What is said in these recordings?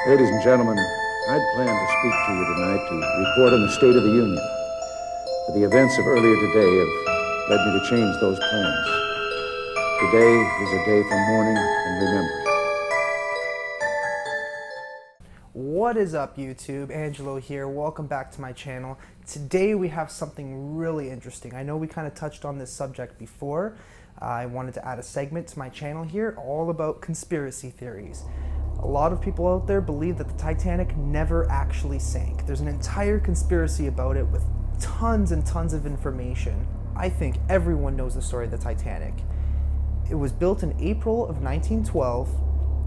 Ladies and gentlemen, I'd planned to speak to you tonight to report on the State of the Union. But the events of earlier today have led me to change those plans. Today is a day for mourning and remembering. What is up, YouTube? Angelo here. Welcome back to my channel. Today we have something really interesting. I know we kind of touched on this subject before. I wanted to add a segment to my channel here all about conspiracy theories. A lot of people out there believe that the Titanic never actually sank. There's an entire conspiracy about it with tons and tons of information. I think everyone knows the story of the Titanic. It was built in April of 1912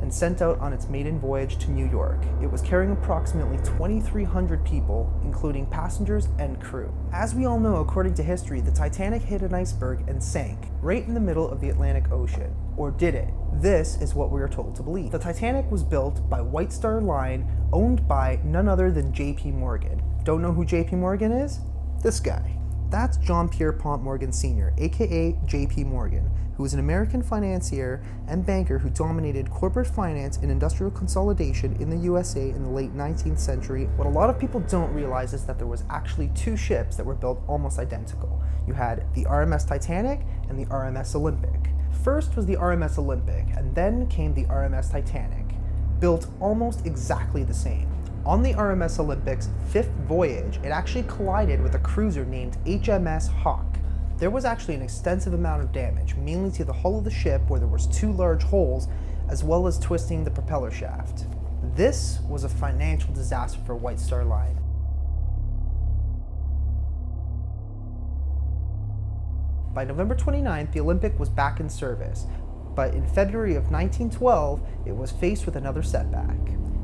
and sent out on its maiden voyage to New York. It was carrying approximately 2,300 people, including passengers and crew. As we all know, according to history, the Titanic hit an iceberg and sank right in the middle of the Atlantic Ocean. Or did it? This is what we are told to believe. The Titanic was built by White Star Line, owned by none other than J.P. Morgan. Don't know who J.P. Morgan is? This guy. That's John Pierpont Morgan Sr., aka J.P. Morgan, who was an American financier and banker who dominated corporate finance and industrial consolidation in the USA in the late 19th century. What a lot of people don't realize is that there was actually two ships that were built almost identical. You had the RMS Titanic and the RMS Olympic. First was the RMS Olympic, and then came the RMS Titanic, built almost exactly the same. On the RMS Olympic's fifth voyage, it actually collided with a cruiser named HMS Hawk. There was actually an extensive amount of damage, mainly to the hull of the ship where there was two large holes, as well as twisting the propeller shaft. This was a financial disaster for White Star Line. By November 29th, the Olympic was back in service, but in February of 1912, it was faced with another setback.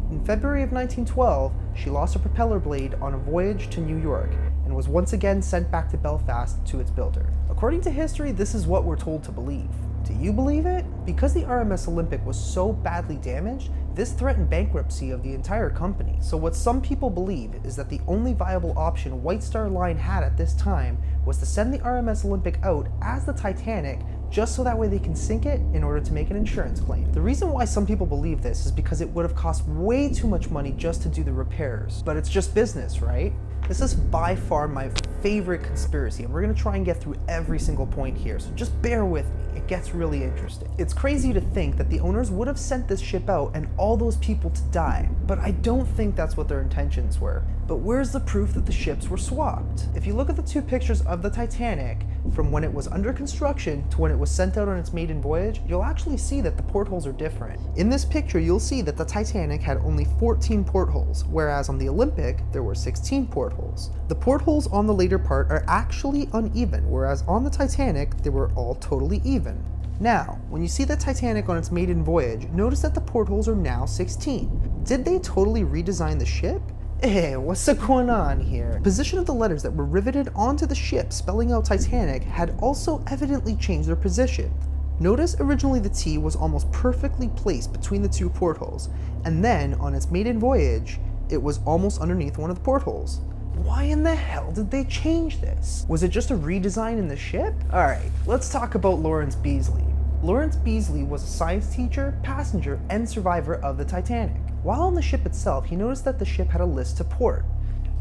In February of 1912, she lost a propeller blade on a voyage to New York and was once again sent back to Belfast to its builder. According to history, this is what we're told to believe. Do you believe it? Because the RMS Olympic was so badly damaged, this threatened bankruptcy of the entire company. So what some people believe is that the only viable option White Star Line had at this time was to send the RMS Olympic out as the Titanic, just so that way they can sink it in order to make an insurance claim. The reason why some people believe this is because it would have cost way too much money just to do the repairs. But it's just business, right? This is by far my favorite conspiracy, and we're gonna try and get through every single point here, so just bear with me. It gets really interesting. It's crazy to think that the owners would have sent this ship out and all those people to die, but I don't think that's what their intentions were. But where's the proof that the ships were swapped? If you look at the two pictures of the Titanic, from when it was under construction to when it was sent out on its maiden voyage, you'll actually see that the portholes are different. In this picture, you'll see that the Titanic had only 14 portholes, whereas on the Olympic, there were 16 portholes. The portholes on the later part are actually uneven, whereas on the Titanic, they were all totally even. Now, when you see the Titanic on its maiden voyage, notice that the portholes are now 16. Did they totally redesign the ship? Hey, what's going on here? The position of the letters that were riveted onto the ship spelling out Titanic had also evidently changed their position. Notice originally the T was almost perfectly placed between the two portholes, and then on its maiden voyage, it was almost underneath one of the portholes. Why in the hell did they change this? Was it just a redesign in the ship? Alright, let's talk about Lawrence Beasley. Lawrence Beasley was a science teacher, passenger, and survivor of the Titanic. While on the ship itself, he noticed that the ship had a list to port.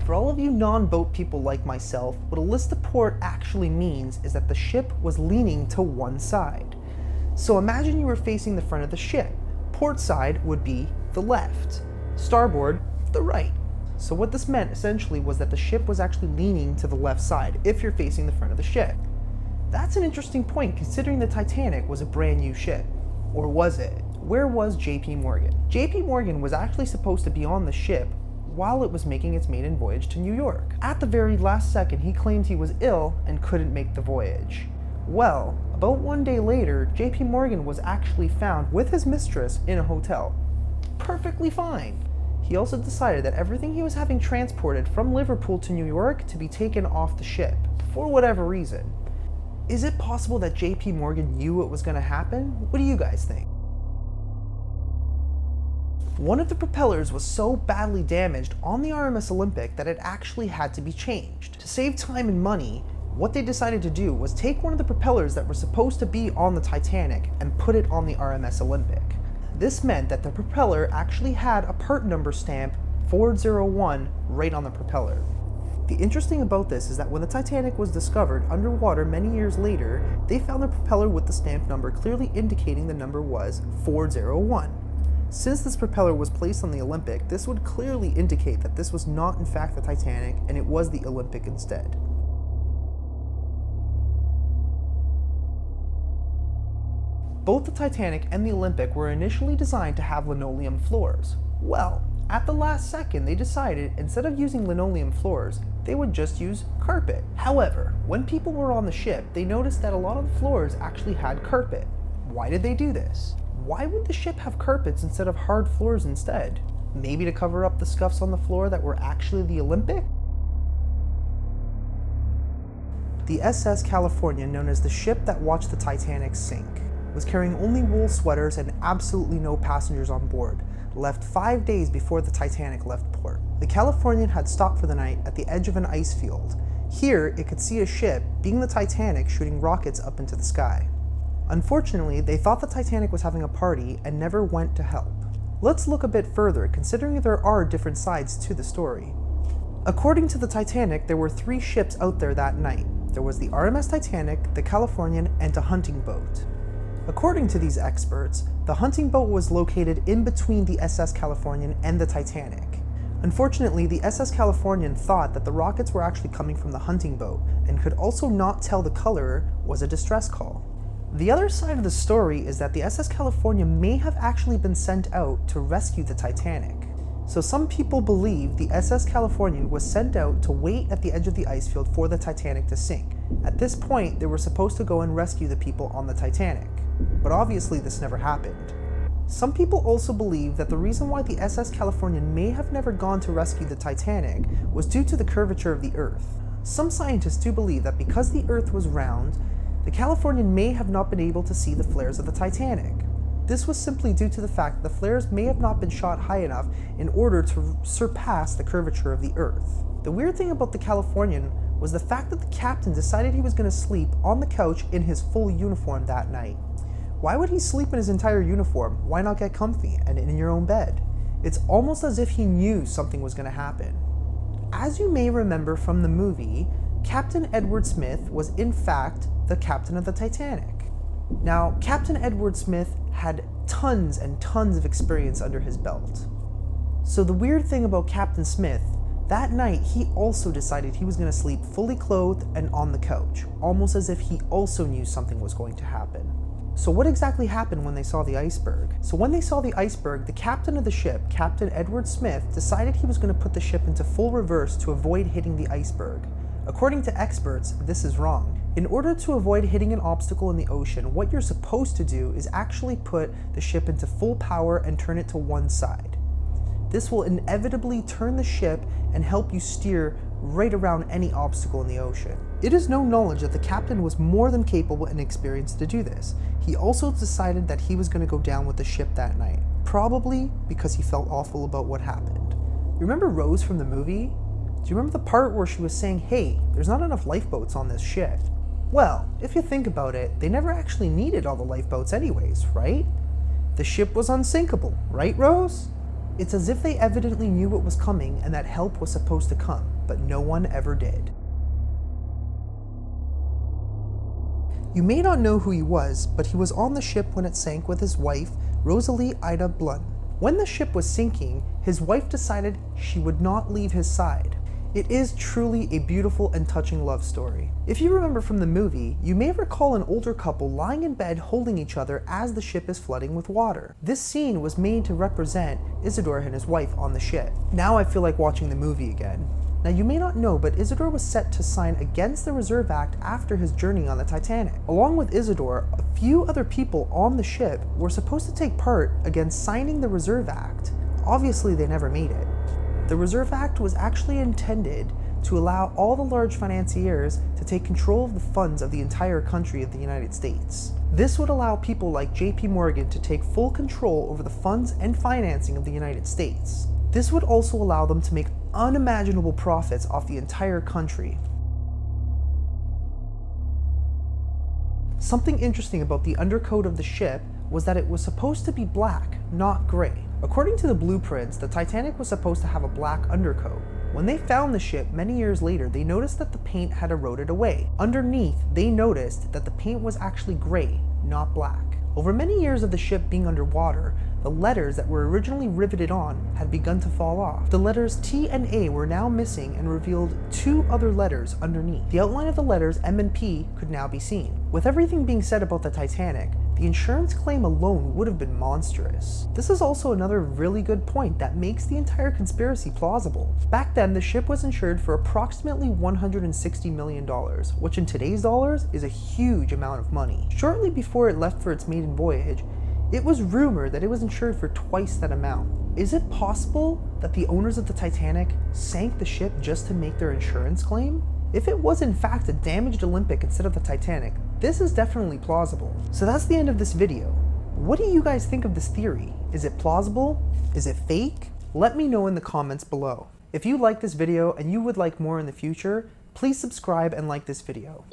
For all of you non-boat people like myself, what a list to port actually means is that the ship was leaning to one side. So imagine you were facing the front of the ship. Port side would be the left, starboard, the right. So what this meant essentially was that the ship was actually leaning to the left side if you're facing the front of the ship. That's an interesting point considering the Titanic was a brand new ship. Or was it? Where was J.P. Morgan? J.P. Morgan was actually supposed to be on the ship while it was making its maiden voyage to New York. At the very last second, he claimed he was ill and couldn't make the voyage. Well, about one day later, J.P. Morgan was actually found with his mistress in a hotel. Perfectly fine. He also decided that everything he was having transported from Liverpool to New York to be taken off the ship, for whatever reason. Is it possible that J.P. Morgan knew what was going to happen? What do you guys think? One of the propellers was so badly damaged on the RMS Olympic that it actually had to be changed. To save time and money, what they decided to do was take one of the propellers that were supposed to be on the Titanic and put it on the RMS Olympic. This meant that the propeller actually had a part number stamp 401 right on the propeller. The interesting about this is that when the Titanic was discovered underwater many years later, they found the propeller with the stamp number clearly indicating the number was 401. Since this propeller was placed on the Olympic, this would clearly indicate that this was not in fact the Titanic and it was the Olympic instead. Both the Titanic and the Olympic were initially designed to have linoleum floors. Well, at the last second, they decided instead of using linoleum floors, they would just use carpet. However, when people were on the ship, they noticed that a lot of the floors actually had carpet. Why did they do this? Why would the ship have carpets instead of hard floors instead? Maybe to cover up the scuffs on the floor that were actually the Olympic? The SS Californian, known as the ship that watched the Titanic sink, was carrying only wool sweaters and absolutely no passengers on board, left 5 days before the Titanic left port. The Californian had stopped for the night at the edge of an ice field. Here, it could see a ship, being the Titanic, shooting rockets up into the sky. Unfortunately, they thought the Titanic was having a party and never went to help. Let's look a bit further, considering there are different sides to the story. According to the Titanic, there were 3 ships out there that night. There was the RMS Titanic, the Californian, and a hunting boat. According to these experts, the hunting boat was located in between the SS Californian and the Titanic. Unfortunately, the SS Californian thought that the rockets were actually coming from the hunting boat and could also not tell the color was a distress call. The other side of the story is that the SS California may have actually been sent out to rescue the Titanic. So some people believe the SS Californian was sent out to wait at the edge of the ice field for the Titanic to sink. At this point, they were supposed to go and rescue the people on the Titanic. But obviously this never happened. Some people also believe that the reason why the SS Californian may have never gone to rescue the Titanic was due to the curvature of the Earth. Some scientists do believe that because the Earth was round, the Californian may have not been able to see the flares of the Titanic. This was simply due to the fact that the flares may have not been shot high enough in order to surpass the curvature of the Earth. The weird thing about the Californian was the fact that the captain decided he was going to sleep on the couch in his full uniform that night. Why would he sleep in his entire uniform? Why not get comfy and in your own bed? It's almost as if he knew something was going to happen. As you may remember from the movie, Captain Edward Smith was in fact the captain of the Titanic. Now, Captain Edward Smith had tons and tons of experience under his belt. So the weird thing about Captain Smith, that night he also decided he was going to sleep fully clothed and on the couch, almost as if he also knew something was going to happen. So what exactly happened when they saw the iceberg? So when they saw the iceberg, the captain of the ship, Captain Edward Smith, decided he was going to put the ship into full reverse to avoid hitting the iceberg. According to experts, this is wrong. In order to avoid hitting an obstacle in the ocean, what you're supposed to do is actually put the ship into full power and turn it to one side. This will inevitably turn the ship and help you steer right around any obstacle in the ocean. It is known knowledge that the captain was more than capable and experienced to do this. He also decided that he was going to go down with the ship that night, probably because he felt awful about what happened. You remember Rose from the movie? Do you remember the part where she was saying, hey, there's not enough lifeboats on this ship? Well, if you think about it, they never actually needed all the lifeboats anyways, right? The ship was unsinkable, right, Rose? It's as if they evidently knew what was coming and that help was supposed to come, but no one ever did. You may not know who he was, but he was on the ship when it sank with his wife, Rosalie Isadora. When the ship was sinking, his wife decided she would not leave his side. It is truly a beautiful and touching love story. If you remember from the movie, you may recall an older couple lying in bed holding each other as the ship is flooding with water. This scene was made to represent Isadora and his wife on the ship. Now I feel like watching the movie again. Now you may not know, but Isadora was set to sign against the Reserve Act after his journey on the Titanic. Along with Isadora, a few other people on the ship were supposed to take part against signing the Reserve Act. Obviously they never made it. The Reserve Act was actually intended to allow all the large financiers to take control of the funds of the entire country of the United States. This would allow people like JP Morgan to take full control over the funds and financing of the United States. This would also allow them to make unimaginable profits off the entire country. Something interesting about the undercoat of the ship was that it was supposed to be black, not gray. According to the blueprints, the Titanic was supposed to have a black undercoat. When they found the ship many years later, they noticed that the paint had eroded away. Underneath, they noticed that the paint was actually gray, not black. Over many years of the ship being underwater, the letters that were originally riveted on had begun to fall off. The letters T and A were now missing and revealed two other letters underneath. The outline of the letters M and P could now be seen. With everything being said about the Titanic, the insurance claim alone would have been monstrous. This is also another really good point that makes the entire conspiracy plausible. Back then, the ship was insured for approximately $160 million, which in today's dollars is a huge amount of money. Shortly before it left for its maiden voyage, it was rumored that it was insured for twice that amount. Is it possible that the owners of the Titanic sank the ship just to make their insurance claim? If it was in fact a damaged Olympic instead of the Titanic, this is definitely plausible. So that's the end of this video. What do you guys think of this theory? Is it plausible? Is it fake? Let me know in the comments below. If you like this video and you would like more in the future, please subscribe and like this video.